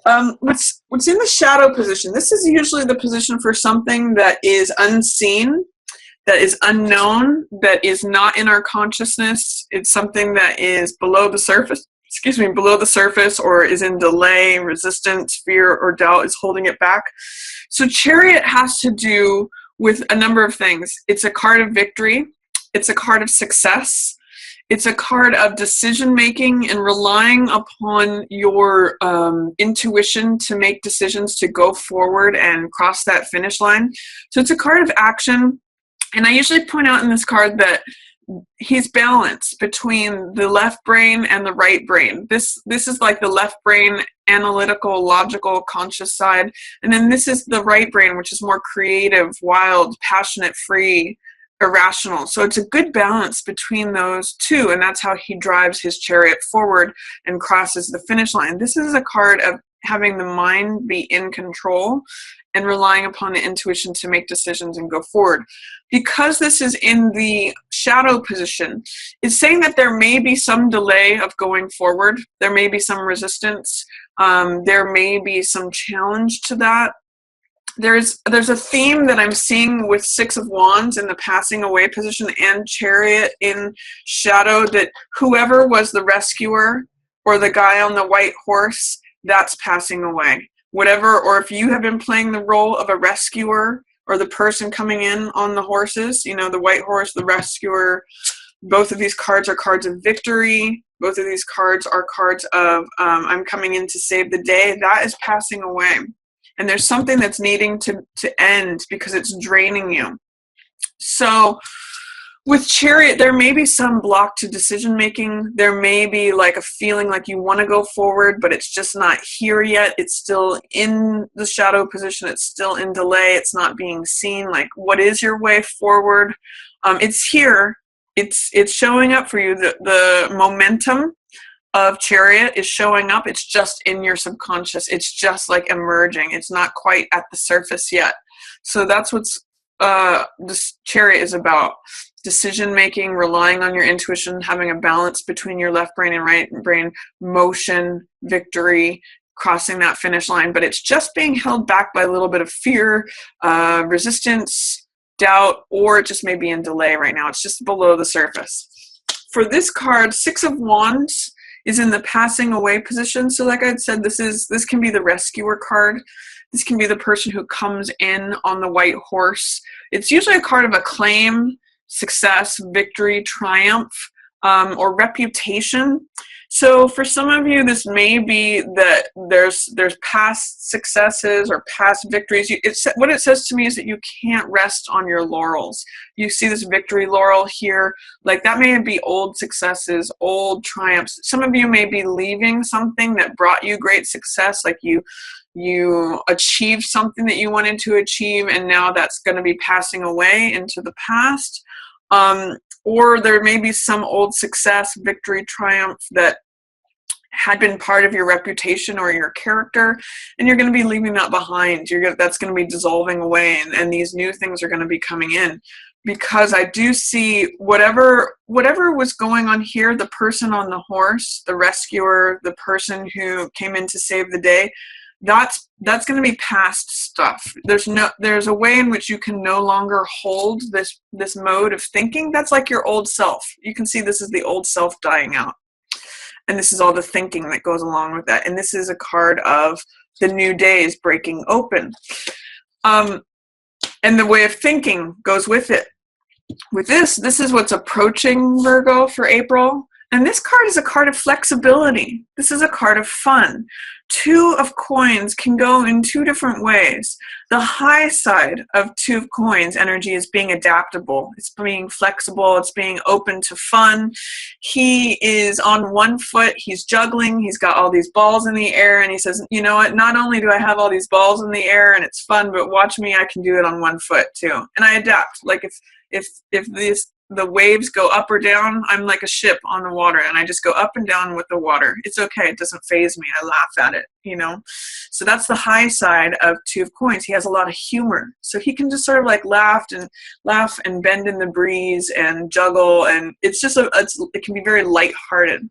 What's in the shadow position? This is usually the position for something that is unseen, that is unknown, that is not in our consciousness. It's something that is below the surface. Excuse me, below the surface, or is in delay, resistance, fear, or doubt is holding it back. So Chariot has to do with a number of things. It's a card of victory. It's a card of success. It's a card of decision making and relying upon your intuition to make decisions to go forward and cross that finish line. So it's a card of action. And I usually point out in this card that he's balanced between the left brain and the right brain. This is like the left brain, analytical, logical, conscious side. And then this is the right brain, which is more creative, wild, passionate, free, irrational. So it's a good balance between those two. And that's how he drives his chariot forward and crosses the finish line. This is a card of having the mind be in control and relying upon the intuition to make decisions and go forward. Because this is in the shadow position, it's saying that there may be some delay of going forward. There may be some resistance. There may be some challenge to that. There's a theme that I'm seeing with Six of Wands in the passing away position and Chariot in shadow, that whoever was the rescuer or the guy on the white horse, that's passing away. Whatever, or if you have been playing the role of a rescuer or the person coming in on the horses, you know, the white horse, the rescuer, both of these cards are cards of victory. Both of these cards are cards of I'm coming in to save the day. That is passing away. And there's something that's needing to end because it's draining you. So with Chariot, there may be some block to decision making. There may be like a feeling like you want to go forward, but it's just not here yet. It's still in the shadow position. It's still in delay. It's not being seen. Like, what is your way forward? It's here. It's showing up for you. The momentum of Chariot is showing up. It's just in your subconscious. It's just like emerging. It's not quite at the surface yet. So that's what's this Chariot is about. Decision making, relying on your intuition, having a balance between your left brain and right brain, motion, victory, crossing that finish line. But it's just being held back by a little bit of fear, resistance, doubt, or it just may be in delay right now. It's just below the surface. For this card, Six of Wands is in the passing away position. So like I said, this can be the rescuer card. This can be the person who comes in on the white horse. It's usually a card of acclaim, success, victory, triumph, or reputation. So for some of you, this may be that there's past successes or past victories. What it says to me is that you can't rest on your laurels. You see this victory laurel here, like that may be old successes, old triumphs. Some of you may be leaving something that brought you great success, like you achieved something that you wanted to achieve, and now that's going to be passing away into the past. Or there may be some old success, victory, triumph that had been part of your reputation or your character, and you're going to be leaving that behind. That's going to be dissolving away, and these new things are going to be coming in. Because I do see whatever was going on here, the person on the horse, the rescuer, the person who came in to save the day, that's going to be past stuff. There's a way in which you can no longer hold this mode of thinking. That's like your old self. You can see this is the old self dying out. And this is all the thinking that goes along with that. And this is a card of the new days breaking open. And the way of thinking goes with it. With this is what's approaching Virgo for April. And this card is a card of flexibility. This is a card of fun. Two of coins can go in two different ways. The high side of Two of Coins energy is being adaptable. It's being flexible. It's being open to fun. He is on one foot. He's juggling. He's got all these balls in the air. And he says, you know what? Not only do I have all these balls in the air and it's fun, but watch me. I can do it on one foot too. And I adapt. Like if the waves go up or down, I'm like a ship on the water, and I just go up and down with the water. It's okay. It doesn't faze me. I laugh at it, you know? So that's the high side of Two of Coins. He has a lot of humor. So he can just sort of like laugh and bend in the breeze and juggle, and it's just it can be very lighthearted.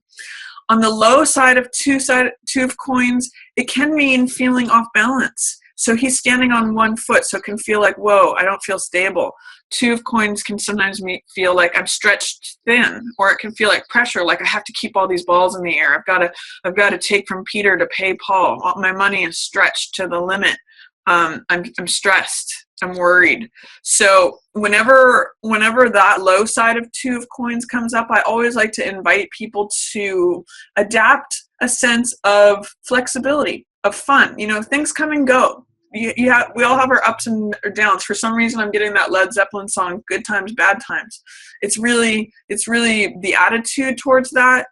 On the low side of Two of Coins, It can mean feeling off balance. So he's standing on one foot, so it can feel like, whoa, I don't feel stable. Two of coins can sometimes feel like I'm stretched thin, or it can feel like pressure, like I have to keep all these balls in the air. I've got to take from Peter to pay Paul. All my money is stretched to the limit. I'm stressed. I'm worried. So whenever that low side of two of coins comes up, I always like to invite people to adapt a sense of flexibility, of fun. Things come and go. We all have our ups and downs. For some reason, I'm getting that Led Zeppelin song, "Good Times, Bad Times." It's really the attitude towards that.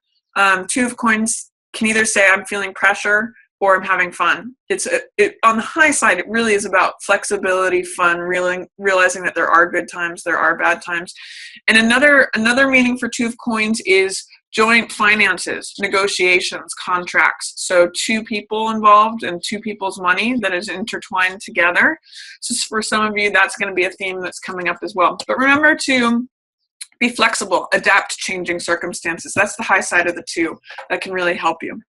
Two of coins can either say I'm feeling pressure or I'm having fun. On the high side, it really is about flexibility, fun, realizing that there are good times, there are bad times. And another meaning for two of coins is joint finances, negotiations, contracts. So two people involved and two people's money that is intertwined together. So for some of you, that's going to be a theme that's coming up as well. But remember to be flexible, adapt to changing circumstances. That's the high side of the two that can really help you.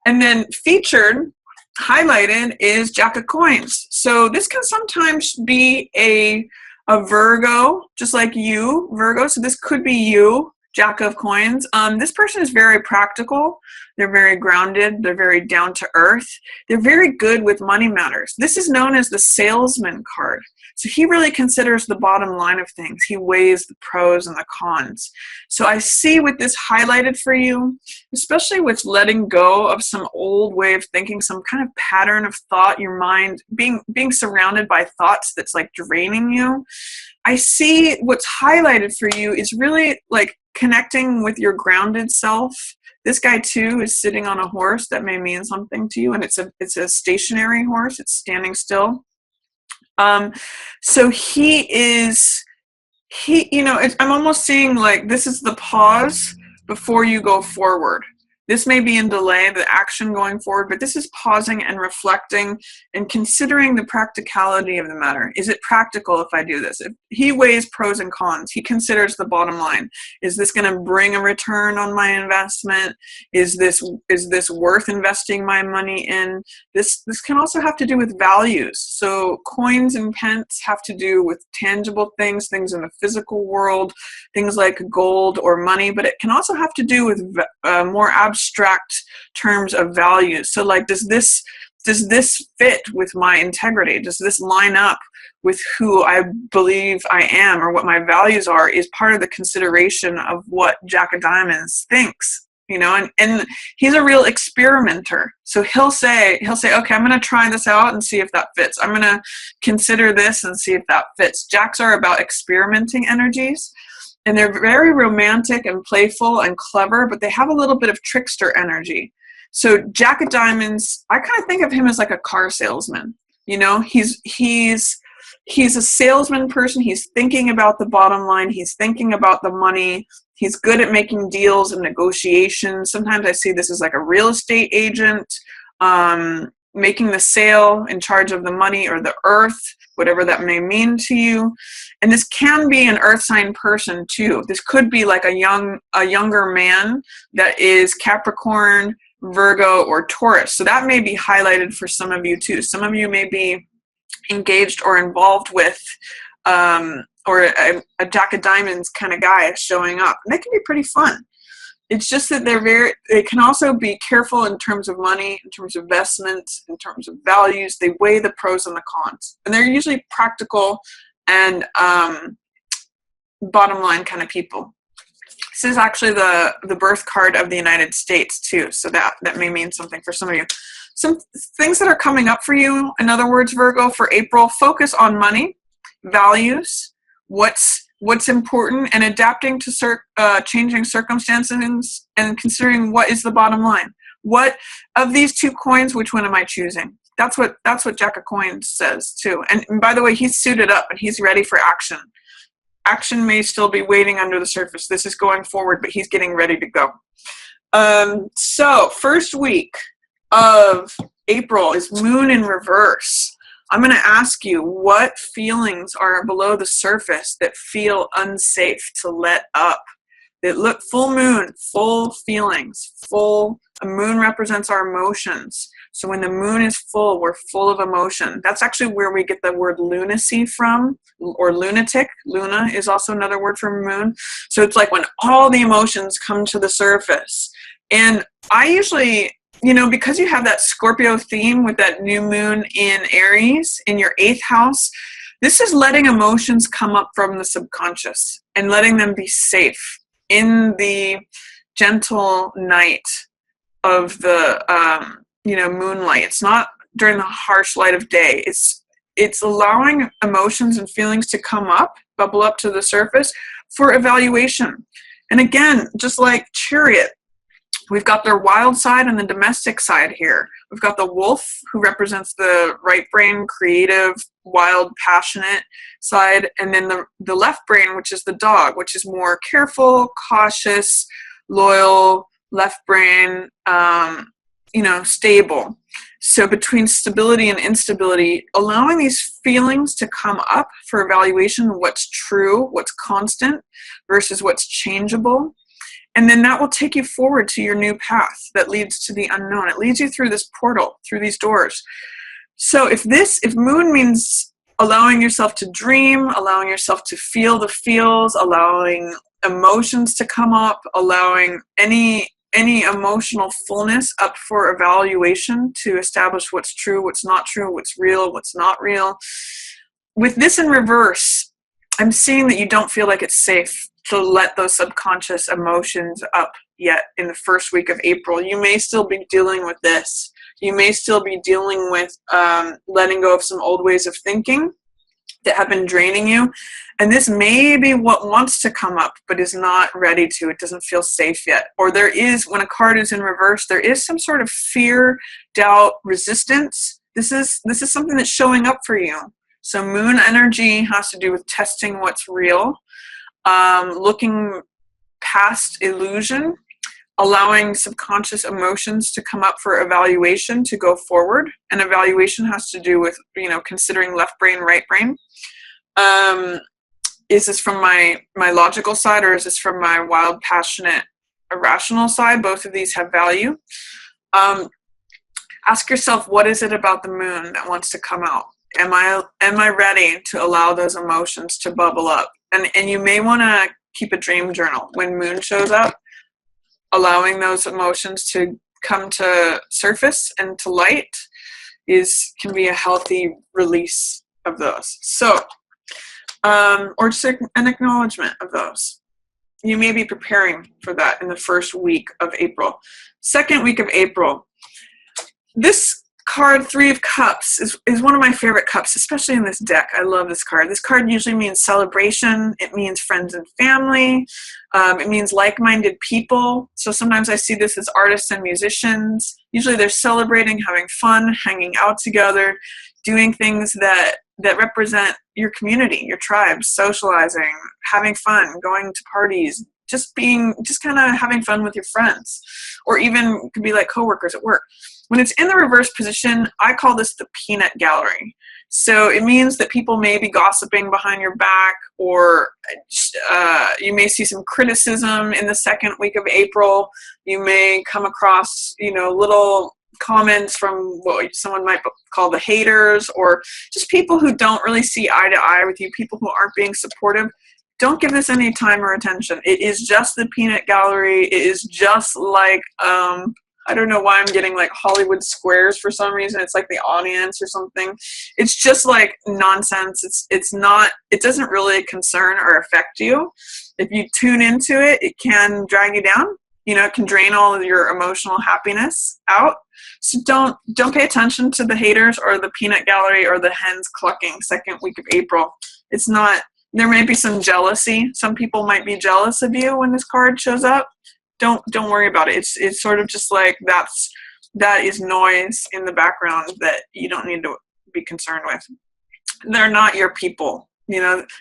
And then featured, highlighted, is Jack of Coins. So this can sometimes be a Virgo, just like you, Virgo. So this could be you, Jack of Coins. This person is very practical. They're very grounded. They're very down to earth. They're very good with money matters. This is known as the salesman card. So he really considers the bottom line of things. He weighs the pros and the cons. So I see with this highlighted for you, especially with letting go of some old way of thinking, some kind of pattern of thought, your mind being surrounded by thoughts that's like draining you. I see what's highlighted for you is really like connecting with your grounded self. This guy too is sitting on a horse. That may mean something to you, and it's a stationary horse. It's standing still. So I'm almost seeing like this is the pause before you go forward. This may be in delay, the action going forward, but this is pausing and reflecting and considering the practicality of the matter. Is it practical if I do this? If he weighs pros and cons, he considers the bottom line. Is this going to bring a return on my investment? Is this worth investing my money in? This can also have to do with values. So coins and pence have to do with tangible things in the physical world, things like gold or money, but it can also have to do with more abstract terms of values. So like, does this fit with my integrity? Does this line up with who I believe I am or what my values are? Is part of the consideration of what Jack of Diamonds thinks, and he's a real experimenter. So he'll say, okay, I'm going to try this out and see if that fits. I'm going to consider this and see if that fits. Jacks are about experimenting energies. And they're very romantic and playful and clever, but they have a little bit of trickster energy. So Jack of Diamonds, I kind of think of him as like a car salesman. He's a salesman person. He's thinking about the bottom line. He's thinking about the money. He's good at making deals and negotiations. Sometimes I see this as like a real estate agent, making the sale, in charge of the money or the earth, whatever that may mean to you. And this can be an earth sign person too. This could be like a younger man that is Capricorn, Virgo, or Taurus. So that may be highlighted for some of you too. Some of you may be engaged or involved with or a Jack of Diamonds kind of guy showing up. And that can be pretty fun. It's just that they can also be careful in terms of money, in terms of investments, in terms of values. They weigh the pros and the cons. And they're usually practical and bottom line kind of people. This is actually the birth card of the United States too. So that may mean something for some of you. Some things that are coming up for you, in other words, Virgo, for April, focus on money, values, what's important, and adapting to changing circumstances and considering what is the bottom line. What of these two coins, which one am I choosing? That's what Jack of Coins says too. And by the way, he's suited up and he's ready for action. Action may still be waiting under the surface. This is going forward, but he's getting ready to go. So first week of April is Moon in reverse. I'm going to ask you what feelings are below the surface that feel unsafe to let up. That look, full moon, full feelings, a moon represents our emotions. So when the moon is full, we're full of emotion. That's actually where we get the word lunacy from, or lunatic. Luna is also another word for moon. So it's like when all the emotions come to the surface. And I usually, because you have that Scorpio theme with that new moon in Aries in your 8th house, this is letting emotions come up from the subconscious and letting them be safe in the gentle night of the moonlight. It's not during the harsh light of day. It's allowing emotions and feelings to come up, bubble up to the surface for evaluation. And again, just like Chariot, we've got their wild side and the domestic side here. We've got the wolf, who represents the right brain, creative, wild, passionate side, and then the left brain, which is the dog, which is more careful, cautious, loyal, left brain, stable. So between stability and instability, allowing these feelings to come up for evaluation, what's true, what's constant versus what's changeable. And then that will take you forward to your new path that leads to the unknown. It leads you through this portal, through these doors. So if moon means allowing yourself to dream, allowing yourself to feel the feels, allowing emotions to come up, allowing any emotional fullness up for evaluation to establish what's true, what's not true, what's real, what's not real. With this in reverse, I'm seeing that you don't feel like it's safe to let those subconscious emotions up yet in the first week of April. You may still be dealing with this. You may still be dealing with letting go of some old ways of thinking that have been draining you. And this may be what wants to come up, but is not ready to. It doesn't feel safe yet. Or there is, when a card is in reverse, there is some sort of fear, doubt, resistance. This is something that's showing up for you. So moon energy has to do with testing what's real, looking past illusion, allowing subconscious emotions to come up for evaluation to go forward. And evaluation has to do with, considering left brain, right brain. Is this from my logical side, or is this from my wild, passionate, irrational side? Both of these have value. Ask yourself, what is it about the moon that wants to come out? Am I ready to allow those emotions to bubble up? And you may want to keep a dream journal when moon shows up. Allowing those emotions to come to surface and to light can be a healthy release of those. So, or just an acknowledgement of those. You may be preparing for that in the first week of April. Second week of April, this card, 3 of Cups, is one of my favorite cups, especially in this deck. I love this card. This card usually means celebration. It means friends and family. It means like-minded people. So sometimes I see this as artists and musicians. Usually they're celebrating, having fun, hanging out together, doing things that represent your community, your tribe, socializing, having fun, going to parties, just kind of having fun with your friends, or even could be like coworkers at work. When it's in the reverse position, I call this the peanut gallery. So it means that people may be gossiping behind your back, or you may see some criticism in the second week of April. You may come across, little comments from what someone might call the haters, or just people who don't really see eye to eye with you, people who aren't being supportive. Don't give this any time or attention. It is just the peanut gallery. It is just like, I don't know why I'm getting like Hollywood squares for some reason. It's like the audience or something. It's just like nonsense. It doesn't really concern or affect you. If you tune into it, it can drag you down. It can drain all of your emotional happiness out. So don't pay attention to the haters or the peanut gallery or the hens clucking second week of April. It's not. There may be some jealousy. Some people might be jealous of you when this card shows up. Don't worry about it. It's sort of just like that is noise in the background that you don't need to be concerned with. They're not your people.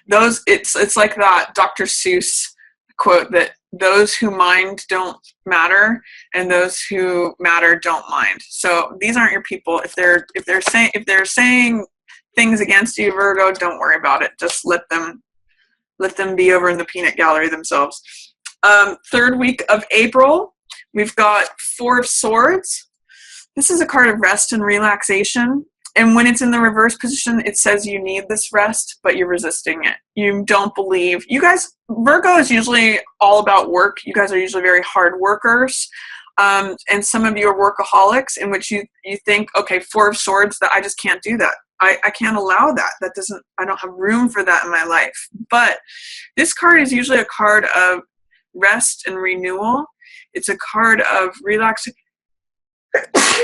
Those it's like that Dr. Seuss quote that those who mind don't matter and those who matter don't mind. So these aren't your people. If they're saying things against you, Virgo, don't worry about it. Just let them be over in the peanut gallery themselves. Third week of April, we've got 4 of Swords. This is a card of rest and relaxation. And when it's in the reverse position, it says you need this rest, but you're resisting it. You don't believe. You guys, Virgo is usually all about work. You guys are usually very hard workers. And some of you are workaholics, in which you think, okay, Four of Swords, that I just can't do that. I can't allow that. I don't have room for that in my life. But this card is usually a card of rest and renewal. It's a card of relaxation.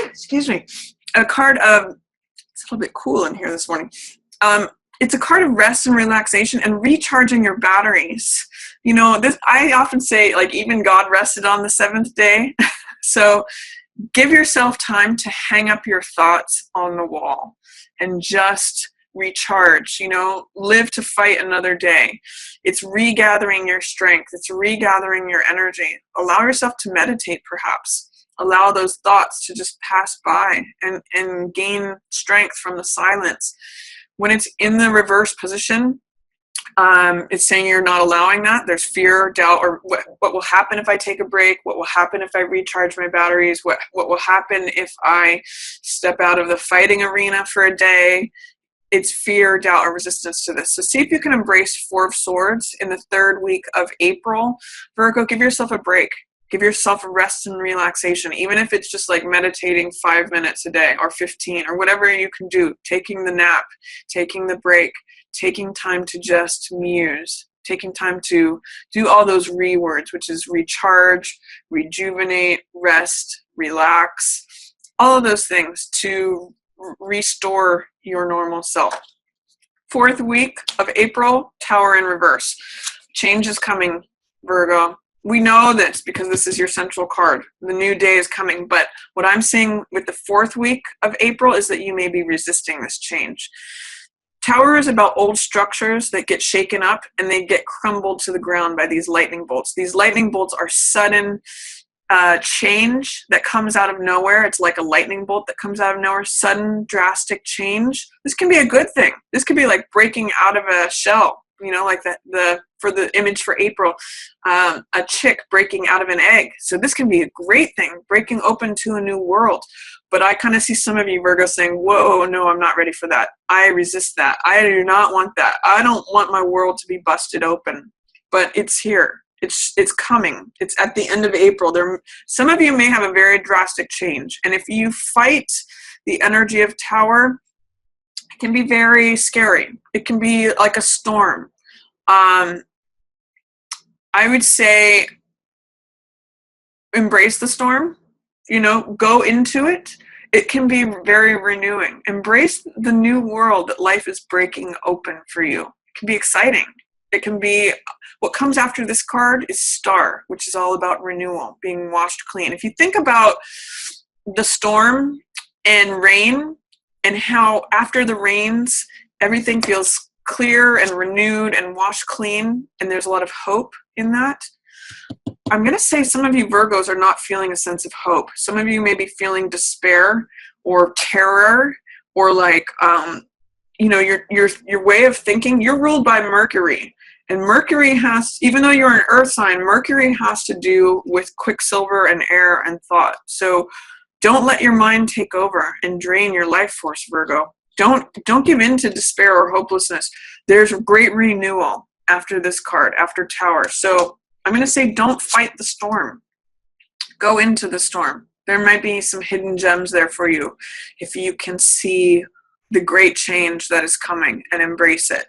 Excuse me. A card of, it's a little bit cool in here this morning. It's a card of rest and relaxation and recharging your batteries. You know, this, I often say, like, even God rested on the seventh day. So give yourself time to hang up your thoughts on the wall and just recharge, you know, live to fight another day. It's regathering your strength. It's regathering your energy. Allow yourself to meditate, perhaps. Allow those thoughts to just pass by and gain strength from the silence. When it's in the reverse position, it's saying you're not allowing that. There's fear, doubt, or what will happen if I take a break? What will happen if I recharge my batteries? What will happen if I step out of the fighting arena for a day? It's fear, doubt, or resistance to this. So see if you can embrace Four of Swords in the third week of April. Virgo, give yourself a break. Give yourself a rest and relaxation, even if it's just like meditating 5 minutes a day or 15 or whatever you can do, taking the nap, taking the break, taking time to just muse, taking time to do all those words, which is recharge, rejuvenate, rest, relax, all of those things to restore your normal self. Fourth week of April, Tower in reverse. Change is coming, Virgo. We know this because this is your central card. The new day is coming, but what I'm seeing with the fourth week of April is that you may be resisting this change. Tower is about old structures that get shaken up and they get crumbled to the ground by these lightning bolts. These lightning bolts are sudden change that comes out of nowhere. It's like a lightning bolt that comes out of nowhere, sudden, drastic change. This can be a good thing. This could be like breaking out of a shell, you know, like for the image for April, a chick breaking out of an egg. So this can be a great thing, breaking open to a new world. But I kind of see some of you, Virgo, saying, whoa, no, I'm not ready for that. I resist that. I do not want that. I don't want my world to be busted open. But it's here. It's coming. It's at the end of April. Some of you may have a very drastic change. And if you fight the energy of Tower, it can be very scary. It can be like a storm. I would say embrace the storm, you know, go into it. It can be very renewing. Embrace the new world that life is breaking open for you. It can be exciting. It can be, what comes after this card is Star, which is all about renewal, being washed clean. If you think about the storm and rain and how after the rains, everything feels clear and renewed and washed clean, and there's a lot of hope in that. I'm going to say some of you Virgos are not feeling a sense of hope. Some of you may be feeling despair or terror or like, you know, your way of thinking. You're ruled by Mercury. And Mercury has, even though you're an earth sign, Mercury has to do with quicksilver and air and thought. So don't let your mind take over and drain your life force, Virgo. Don't give in to despair or hopelessness. There's a great renewal after this card, after Tower. So I'm going to say don't fight the storm. Go into the storm. There might be some hidden gems there for you if you can see the great change that is coming and embrace it.